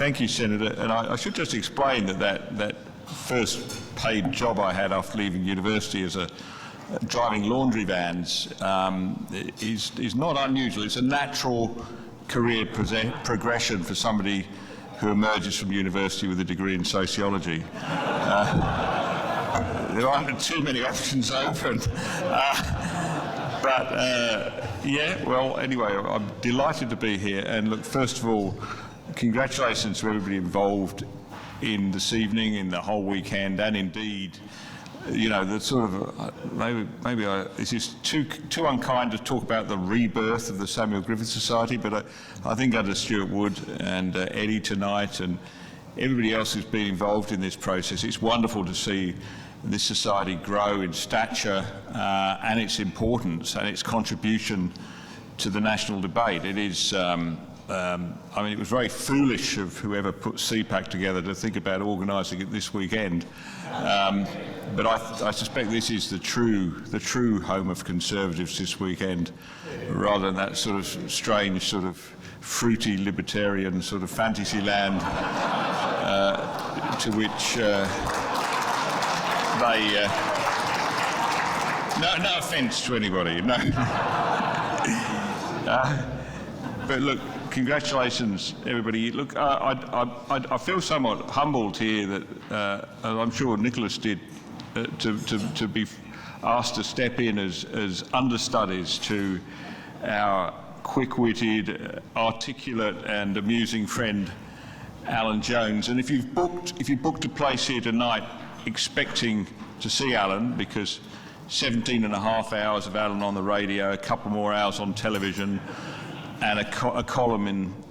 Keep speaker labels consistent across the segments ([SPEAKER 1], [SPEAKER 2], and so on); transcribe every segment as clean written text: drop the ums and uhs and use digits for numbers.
[SPEAKER 1] Thank you, Senator. And I should just explain that first paid job I had after leaving university as driving laundry vans is not unusual. It's a natural career progression for somebody who emerges from university with a degree in sociology. There aren't too many options open. Yeah, well, anyway, I'm delighted to be here. And look, first of all, congratulations to everybody involved in this evening, in the whole weekend, and indeed, you know, the sort of, maybe this is too unkind to talk about the rebirth of the Samuel Griffith Society, but I think under Stuart Wood and Eddie tonight and everybody else who's been involved in this process, it's wonderful to see this society grow in stature and its importance and its contribution to the national debate. It is, I mean, it was very foolish of whoever put CPAC together to think about organising it this weekend. But I suspect this is the true home of Conservatives this weekend, rather than that sort of strange, sort of fruity libertarian sort of fantasy land to which they. No offence to anybody. No. But look. Congratulations, everybody. Look, I feel somewhat humbled here that, and I'm sure Nicholas did, to be asked to step in as understudies to our quick-witted, articulate and amusing friend Alan Jones. And if you booked a place here tonight expecting to see Alan, because 17.5 hours of Alan on the radio, a couple more hours on television, and a column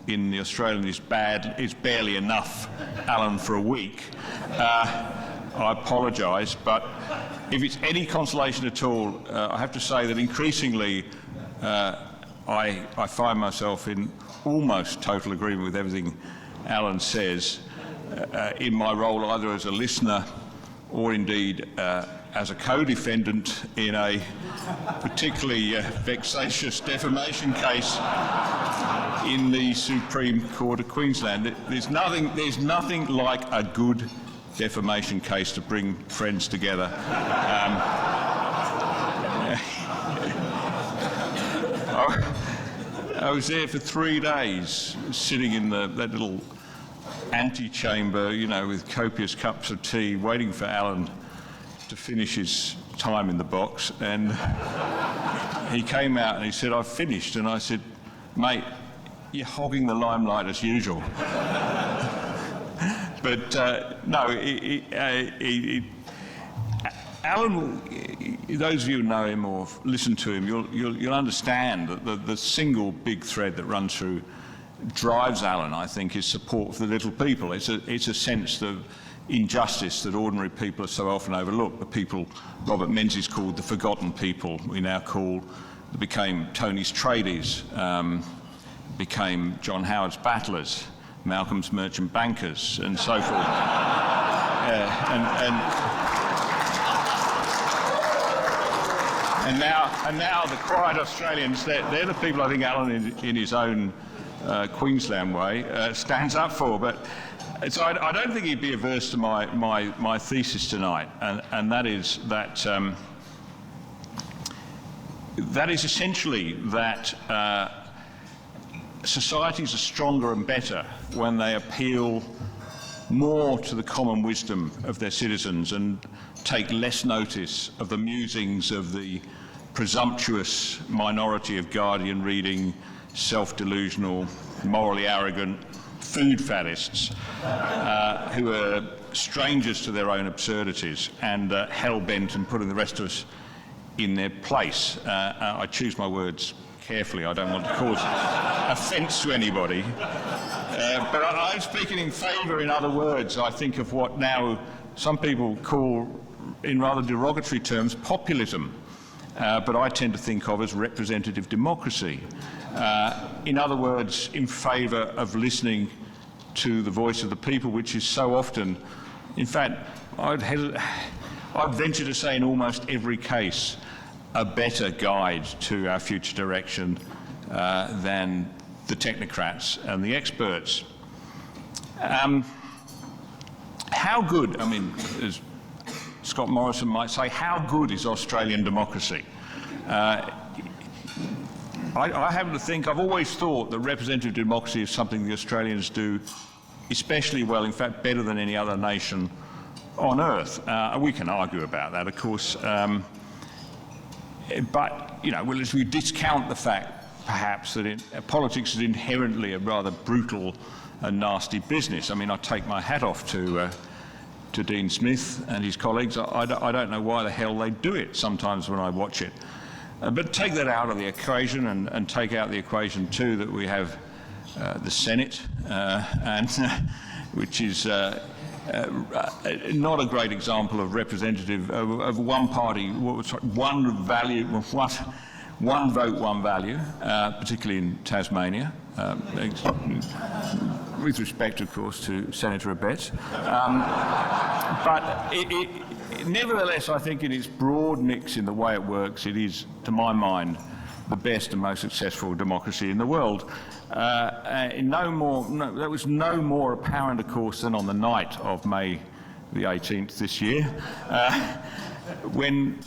[SPEAKER 1] in the Australian is barely enough, Alan, for a week. I apologise, but if it's any consolation at all, I have to say that increasingly I find myself in almost total agreement with everything Alan says in my role either as a listener or indeed as a co-defendant in a particularly vexatious defamation case in the Supreme Court of Queensland. There's nothing like a good defamation case to bring friends together. I was there for 3 days, sitting in that little antechamber, you know, with copious cups of tea, waiting for Alan to finish his time in the box, and he came out and he said, "I've finished," and I said, "Mate, you're hogging the limelight as usual." But no, Alan, those of you who know him or listen to him, you'll understand that the single big thread that runs through, drives Alan, I think, is support for the little people. It's a sense of injustice that ordinary people are so often overlooked. The people Robert Menzies called the forgotten people, we now call, that became Tony's tradies, became John Howard's battlers, Malcolm's merchant bankers, and so forth. And now the quiet Australians, they're the people I think Alan, in his own Queensland way, stands up for. But so I don't think he'd be averse to my thesis tonight, and that is that that is essentially that societies are stronger and better when they appeal more to the common wisdom of their citizens and take less notice of the musings of the presumptuous minority of Guardian-reading, self-delusional, morally arrogant food faddists who are strangers to their own absurdities and hell-bent on putting the rest of us in their place. I choose my words carefully. I don't want to cause offence to anybody. But I'm speaking in favour, in other words, I think, of what now some people call, in rather derogatory terms, populism. But I tend to think of as representative democracy. In other words, in favour of listening to the voice of the people, which is so often, in fact, I'd venture to say in almost every case, a better guide to our future direction than the technocrats and the experts. How good, I mean, as Scott Morrison might say, how good is Australian democracy? I happen to think, I've always thought that representative democracy is something the Australians do especially well, in fact better than any other nation on earth. We can argue about that, of course, but, you know, well, as we discount the fact, perhaps, that politics is inherently a rather brutal and nasty business. I mean, I take my hat off to Dean Smith and his colleagues. I don't know why the hell they do it sometimes when I watch it. But take that out of the equation and take out the equation too that we have the Senate, which is not a great example of representative of one party, one value, one vote, one value, particularly in Tasmania, with respect, of course, to Senator Abetz. But nevertheless, I think in its broad mix in the way it works, it is, to my mind, the best and most successful democracy in the world. That was no more apparent, of course, than on the night of May the 18th this year, when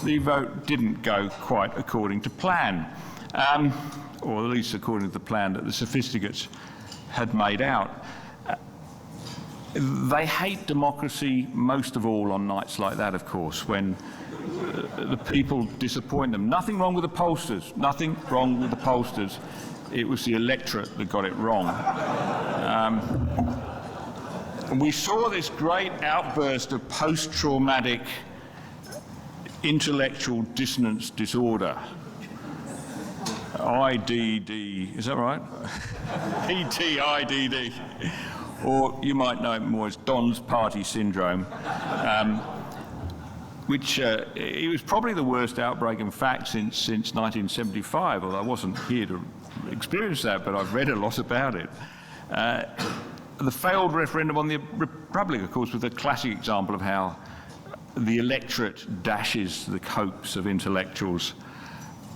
[SPEAKER 1] the vote didn't go quite according to plan, or at least according to the plan that the sophisticates had made out. They hate democracy most of all on nights like that, of course, when the people disappoint them. Nothing wrong with the pollsters, nothing wrong with the pollsters. It was the electorate that got it wrong. And we saw this great outburst of post-traumatic intellectual dissonance disorder. IDD, is that right? PTIDD. Or you might know it more as Don's Party Syndrome, which it was probably the worst outbreak, in fact, since 1975, although I wasn't here to experience that, but I've read a lot about it. The failed referendum on the Republic, of course, was a classic example of how the electorate dashes the hopes of intellectuals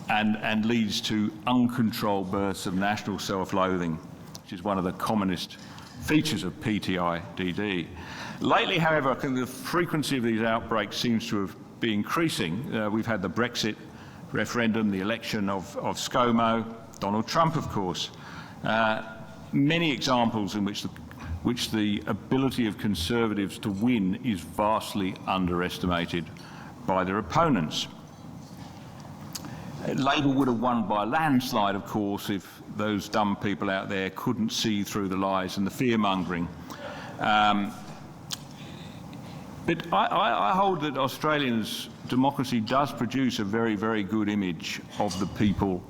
[SPEAKER 1] and leads to uncontrolled bursts of national self-loathing, which is one of the commonest features of PTIDD. Lately, however, I think the frequency of these outbreaks seems to have been increasing. We've had the Brexit referendum, the election of ScoMo, Donald Trump, of course. Many examples in which the ability of Conservatives to win is vastly underestimated by their opponents. Labour would have won by a landslide, of course, if those dumb people out there couldn't see through the lies and the fear-mongering. But I hold that Australians' democracy does produce a very, very good image of the people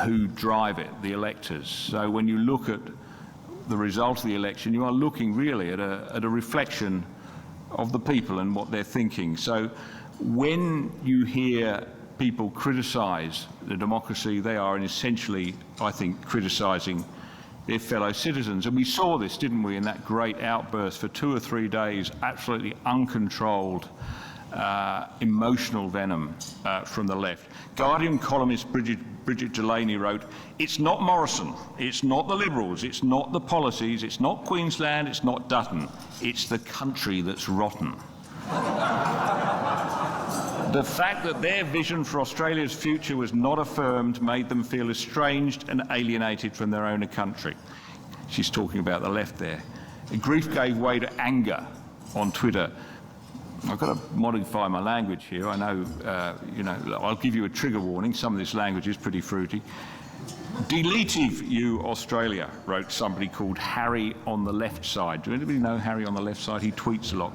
[SPEAKER 1] who drive it, the electors. So when you look at the result of the election, you are looking really at a reflection of the people and what they're thinking. So when you hear people criticise the democracy, they are essentially, I think, criticising their fellow citizens. And we saw this, didn't we, in that great outburst for 2 or 3 days, absolutely uncontrolled emotional venom from the left. Guardian columnist Bridget Delaney wrote, "It's not Morrison, it's not the Liberals, it's not the policies, it's not Queensland, it's not Dutton, it's the country that's rotten." The fact that their vision for Australia's future was not affirmed made them feel estranged and alienated from their own country. She's talking about the left there. Grief gave way to anger on Twitter. I've got to modify my language here. I know, I'll give you a trigger warning. Some of this language is pretty fruity. "Deletive you, Australia," wrote somebody called Harry on the left side. Do anybody know Harry on the left side? He tweets a lot.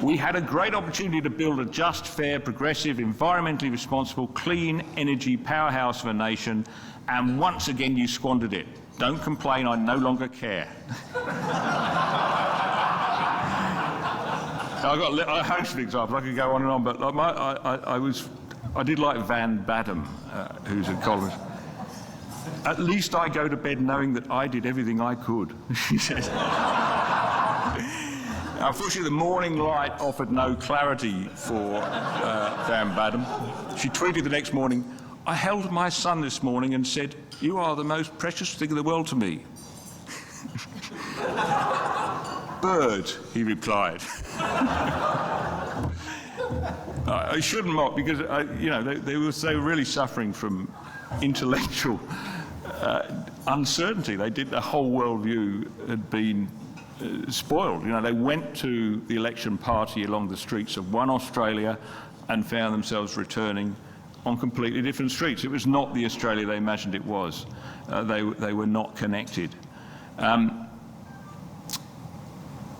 [SPEAKER 1] "We had a great opportunity to build a just, fair, progressive, environmentally responsible, clean energy powerhouse of a nation, and once again you squandered it. Don't complain, I no longer care." I've got a host of examples. I could go on and on, but I did like Van Badham, who's a columnist. "At least I go to bed knowing that I did everything I could," she says. Unfortunately, the morning light offered no clarity for Van Badham. She tweeted the next morning, "I held my son this morning and said, 'You are the most precious thing in the world to me.'" "Bird," he replied. I shouldn't mock because, they were really suffering from intellectual uncertainty. Their whole worldview had been spoiled. They went to the election party along the streets of one Australia and found themselves returning on completely different streets. It was not the Australia they imagined it was. They were not connected.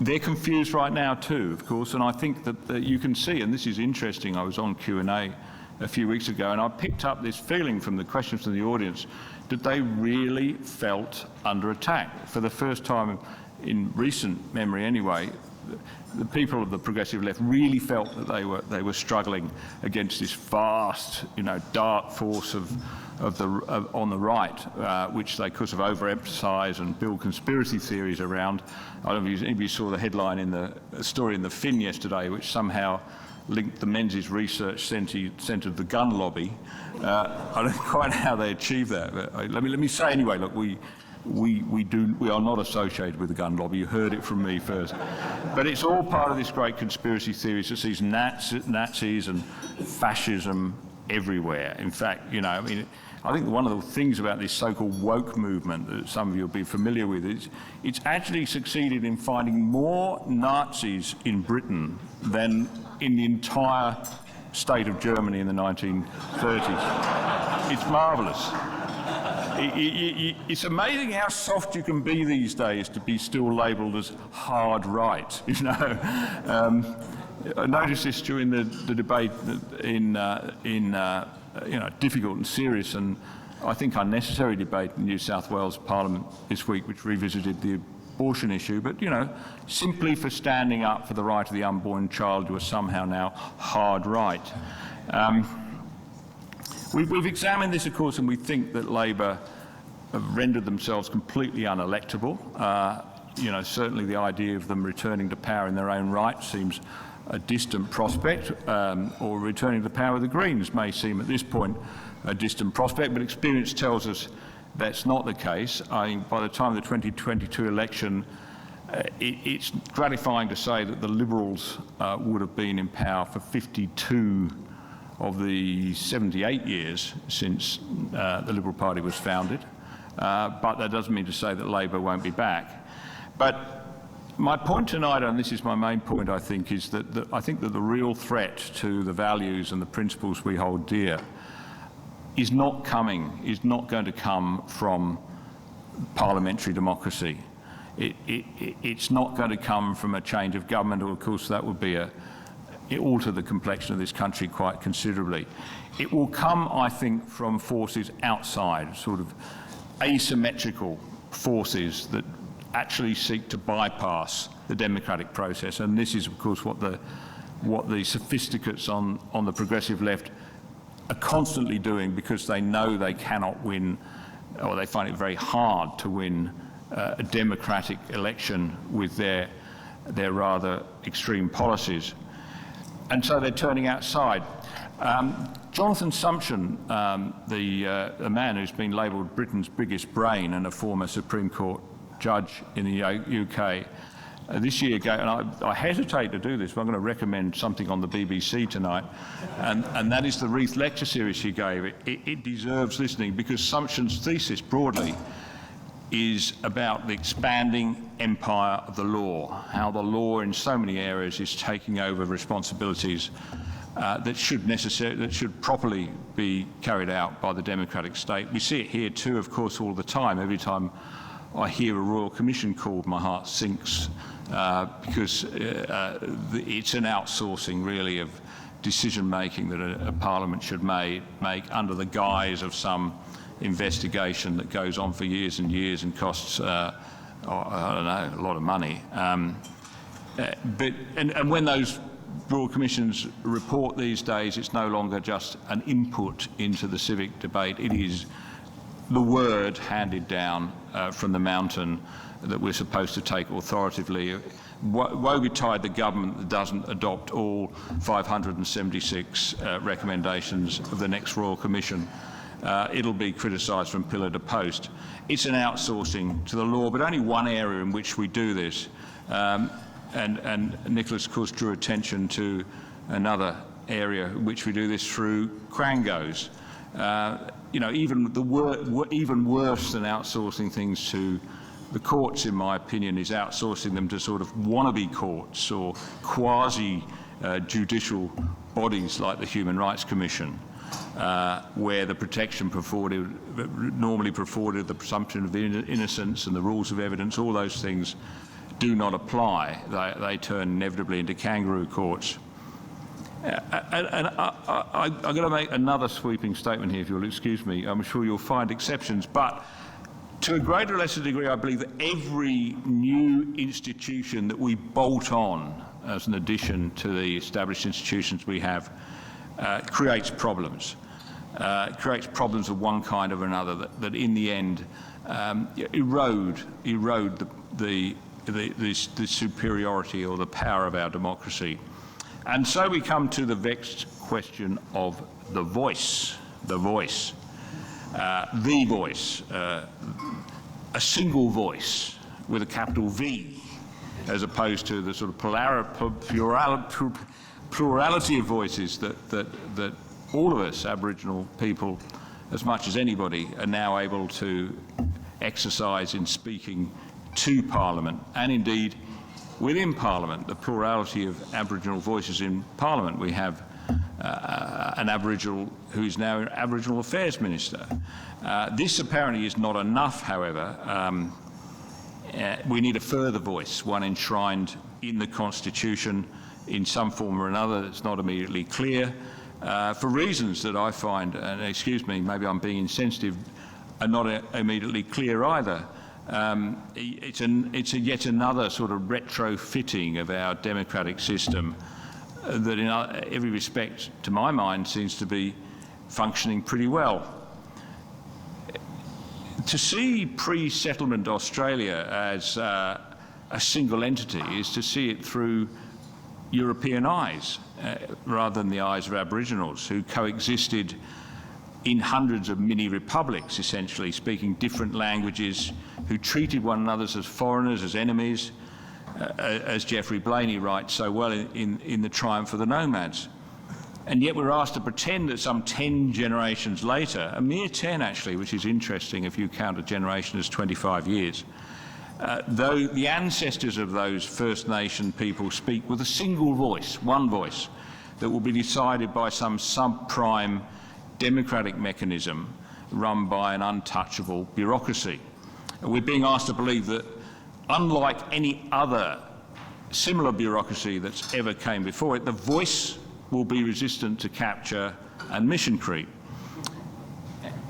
[SPEAKER 1] They're confused right now too, of course, and I think that you can see, and this is interesting, I was on Q&A a few weeks ago, and I picked up this feeling from the questions from the audience that they really felt under attack. For the first time in recent memory anyway, the people of the progressive left really felt that they were struggling against this vast, dark force on the right, which they could have overemphasised and build conspiracy theories around. I don't know if anybody saw the headline in the story in the Fin yesterday, which somehow linked the Menzies Research Centre of the gun lobby. I don't know quite how they achieved that. But let me say anyway. Look, we are not associated with the gun lobby. You heard it from me first. But it's all part of this great conspiracy theory that sees Nazis and fascism everywhere. In fact, I think one of the things about this so-called woke movement that some of you will be familiar with is it's actually succeeded in finding more Nazis in Britain than in the entire state of Germany in the 1930s. It's marvellous. It's amazing how soft you can be these days to be still labelled as hard right. I noticed this during the debate in difficult and serious and I think unnecessary debate in New South Wales Parliament this week, which revisited the abortion issue. But simply for standing up for the right of the unborn child, you are somehow now hard right. We've examined this, of course, and we think that Labor have rendered themselves completely unelectable. Certainly the idea of them returning to power in their own right seems a distant prospect, or returning to power with the Greens may seem at this point a distant prospect, but experience tells us that's not the case. I think by the time of the 2022 election, it's gratifying to say that the Liberals would have been in power for 52 of the 78 years since the Liberal Party was founded, but that doesn't mean to say that Labor won't be back. But my point tonight, and this is my main point, I think, is that I think that the real threat to the values and the principles we hold dear is not going to come from parliamentary democracy. It's not going to come from a change of government, or of course that would be alter the complexion of this country quite considerably. It will come, I think, from forces outside, sort of asymmetrical forces that actually seek to bypass the democratic process, and this is, of course, what the sophisticates on the progressive left are constantly doing, because they know they cannot win, or they find it very hard to win a democratic election with their rather extreme policies, and so they're turning outside. Jonathan Sumption, the man who's been labelled Britain's biggest brain and a former Supreme Court judge in the UK, this year gave, and I hesitate to do this, but I'm going to recommend something on the BBC tonight, and that is the Reith Lecture Series he gave. It deserves listening, because Sumption's thesis broadly is about the expanding empire of the law, how the law in so many areas is taking over responsibilities that should properly be carried out by the democratic state. We see it here too, of course, all the time. Every time I hear a Royal Commission called, my heart sinks, because it's an outsourcing, really, of decision-making that a parliament should make under the guise of some investigation that goes on for years and years and costs, I don't know, a lot of money. And when those Royal Commissions report these days, it's no longer just an input into the civic debate. It is the word handed down from the mountain that we're supposed to take authoritatively. Woe betide the government that doesn't adopt all 576 recommendations of the next Royal Commission. it'll be criticised from pillar to post. It's an outsourcing to the law, but only one area in which we do this. And Nicholas, of course, drew attention to another area in which we do this through quangos. You know, even worse than outsourcing things to the courts, in my opinion, is outsourcing them to sort of wannabe courts or quasi-judicial bodies like the Human Rights Commission, where the protection normally afforded, the presumption of innocence and the rules of evidence, all those things do not apply. They turn inevitably into kangaroo courts. And I'm going to make another sweeping statement here, if you'll excuse me. I'm sure you'll find exceptions, but to a greater or lesser degree, I believe that every new institution that we bolt on as an addition to the established institutions we have creates problems. Creates problems of one kind or another that in the end erode the superiority or the power of our democracy. And so we come to the vexed question of the voice, a single voice with a capital V, as opposed to the sort of plurality of voices that all of us Aboriginal people, as much as anybody, are now able to exercise in speaking to Parliament, and indeed within Parliament, the plurality of Aboriginal voices in Parliament. We have an Aboriginal who is now an Aboriginal Affairs Minister. This apparently is not enough, however. We need a further voice, one enshrined in the Constitution in some form or another that's not immediately clear, for reasons that I find, and excuse me, maybe I'm being insensitive, are not immediately clear either. It's yet another sort of retrofitting of our democratic system that in every respect, to my mind, seems to be functioning pretty well. To see pre-settlement Australia as a single entity is to see it through European eyes rather than the eyes of Aboriginals, who coexisted in hundreds of mini-republics, essentially, speaking different languages, who treated one another as foreigners, as enemies, as Geoffrey Blainey writes so well in The Triumph of the Nomads. And yet we're asked to pretend that some 10 generations later, a mere 10 actually, which is interesting if you count a generation as 25 years, though the ancestors of those First Nation people speak with a single voice, one voice, that will be decided by some subprime democratic mechanism run by an untouchable bureaucracy. We're being asked to believe that, unlike any other similar bureaucracy that's ever came before it, the voice will be resistant to capture and mission creep.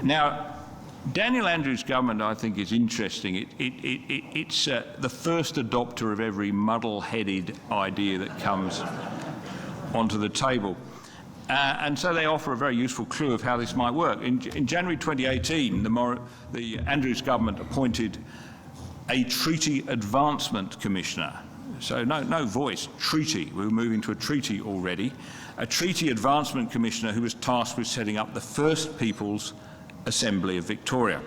[SPEAKER 1] Now, Daniel Andrews' government, I think, is interesting. It's the first adopter of every muddle-headed idea that comes onto the table. And so they offer a very useful clue of how this might work. In January 2018, the Andrews government appointed a Treaty Advancement Commissioner. So no voice, treaty. We were moving to a treaty already. A Treaty Advancement Commissioner who was tasked with setting up the First Peoples Assembly of Victoria.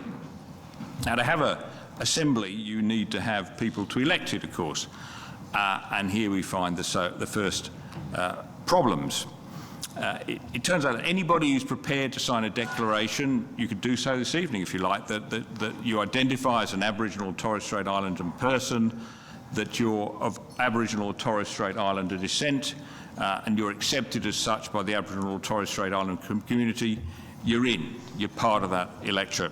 [SPEAKER 1] Now, to have an assembly, you need to have people to elect it, of course. And here we find the first problems. It turns out that anybody who's prepared to sign a declaration, you could do so this evening if you like, that you identify as an Aboriginal or Torres Strait Islander person, that you're of Aboriginal or Torres Strait Islander descent, and you're accepted as such by the Aboriginal or Torres Strait Islander community, you're in. You're part of that electorate.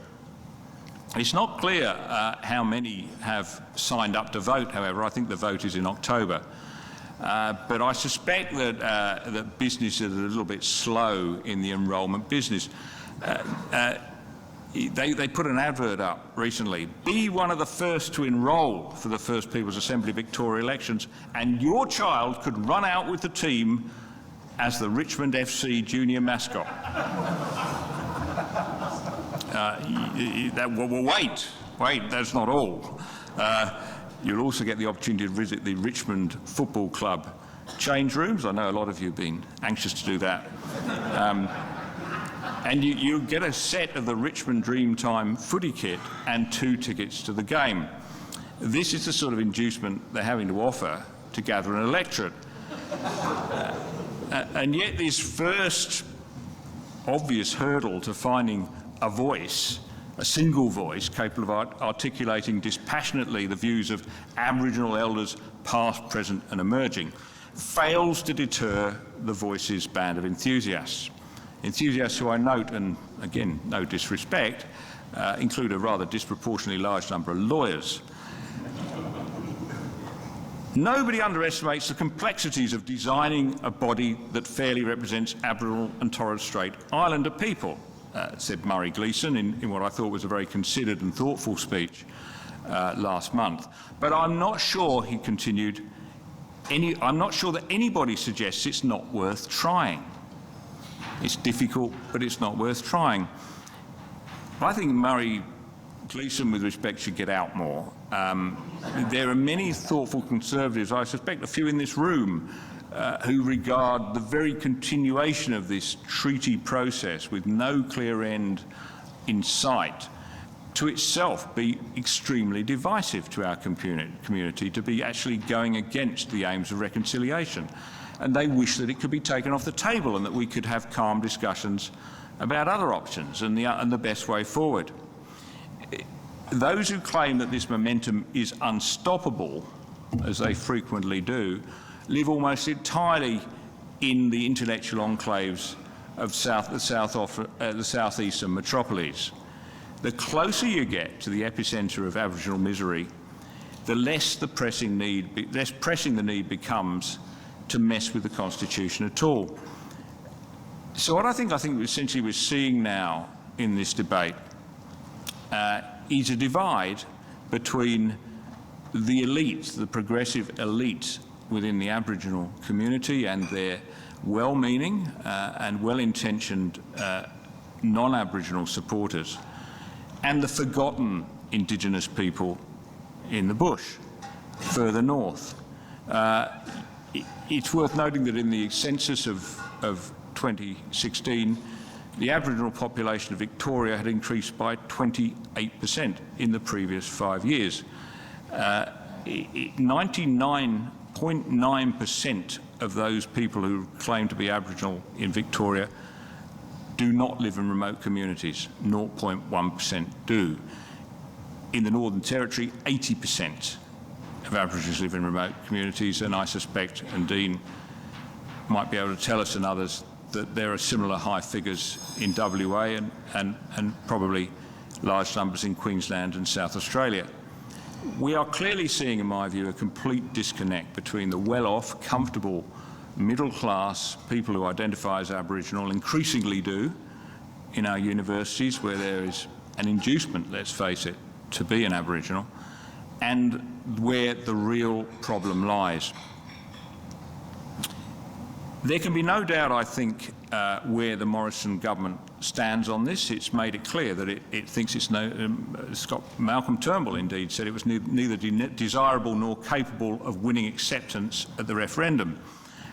[SPEAKER 1] It's not clear how many have signed up to vote, however. I think the vote is in October. But I suspect that business is a little bit slow in the enrolment business. They put an advert up recently. Be one of the first to enrol for the First Peoples Assembly Victoria elections, and your child could run out with the team as the Richmond FC junior mascot. Well, wait, that's not all. You'll also get the opportunity to visit the Richmond Football Club change rooms. I know a lot of you have been anxious to do that. And you get a set of the Richmond Dreamtime footy kit and 2 tickets to the game. This is the sort of inducement they're having to offer to gather an electorate. And yet this first obvious hurdle to finding a voice, a single voice capable of articulating dispassionately the views of Aboriginal elders past, present and emerging, fails to deter the Voices band of enthusiasts. Enthusiasts who I note, and again no disrespect, include a rather disproportionately large number of lawyers. Nobody underestimates the complexities of designing a body that fairly represents Aboriginal and Torres Strait Islander people, said Murray Gleeson in what I thought was a very considered and thoughtful speech last month. But I'm not sure, he continued, I'm not sure that anybody suggests it's not worth trying. It's difficult, but it's not worth trying. I think Murray Gleeson, with respect, should get out more. There are many thoughtful Conservatives, I suspect a few in this room, who regard the very continuation of this treaty process with no clear end in sight to itself be extremely divisive to our community, to be actually going against the aims of reconciliation. And they wish that it could be taken off the table and that we could have calm discussions about other options and the best way forward. Those who claim that this momentum is unstoppable, as they frequently do, live almost entirely in the intellectual enclaves of the southeastern metropolis. The closer you get to the epicentre of Aboriginal misery, the less pressing the need becomes to mess with the Constitution at all. So what I think essentially we're seeing now in this debate is a divide between the elites, the progressive elites within the Aboriginal community and their well-meaning and well-intentioned non-Aboriginal supporters, and the forgotten Indigenous people in the bush, further north. It's worth noting that in the census of 2016, the Aboriginal population of Victoria had increased by 28% in the previous 5 years. 99.9% of those people who claim to be Aboriginal in Victoria do not live in remote communities. 0.1% do. In the Northern Territory, 80% of Aborigines live in remote communities, and I suspect, and Dean might be able to tell us and others, that there are similar high figures in WA and probably large numbers in Queensland and South Australia. We are clearly seeing, in my view, a complete disconnect between the well-off, comfortable, middle-class people who identify as Aboriginal, increasingly do in our universities where there is an inducement, let's face it, to be an Aboriginal, and where the real problem lies. There can be no doubt, I think, where the Morrison government stands on this. It's made it clear that it thinks it's Malcolm Turnbull indeed said it was neither desirable nor capable of winning acceptance at the referendum.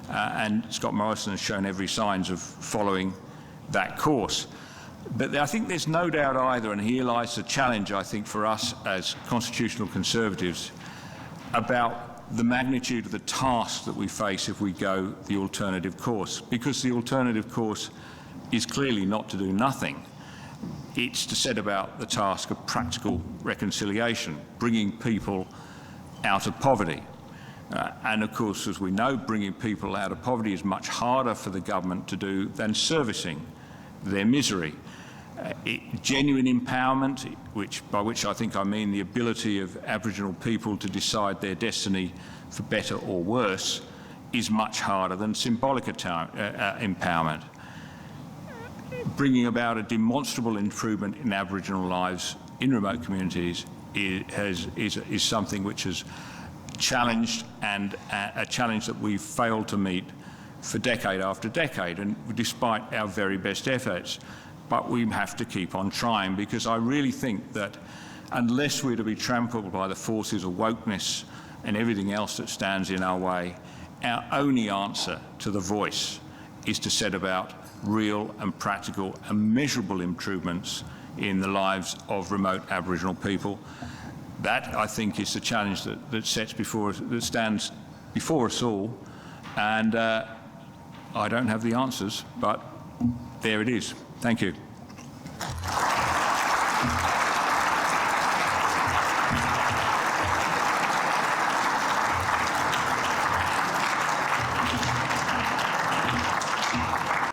[SPEAKER 1] And Scott Morrison has shown every signs of following that course. But I think there's no doubt either, and here lies the challenge, I think, for us as constitutional Conservatives about the magnitude of the task that we face if we go the alternative course. Because the alternative course is clearly not to do nothing. It's to set about the task of practical reconciliation, bringing people out of poverty. And of course, as we know, bringing people out of poverty is much harder for the government to do than servicing their misery. Genuine empowerment, by which I think I mean the ability of Aboriginal people to decide their destiny for better or worse, is much harder than symbolic empowerment. Bringing about a demonstrable improvement in Aboriginal lives in remote communities is something which has challenged, and a challenge that we've failed to meet for decade after decade, and despite our very best efforts. But we have to keep on trying, because I really think that unless we're to be trampled by the forces of wokeness and everything else that stands in our way, our only answer to the voice is to set about real and practical and measurable improvements in the lives of remote Aboriginal people. That, I think, is the challenge that stands before us all, and I don't have the answers, but there it is. Thank you.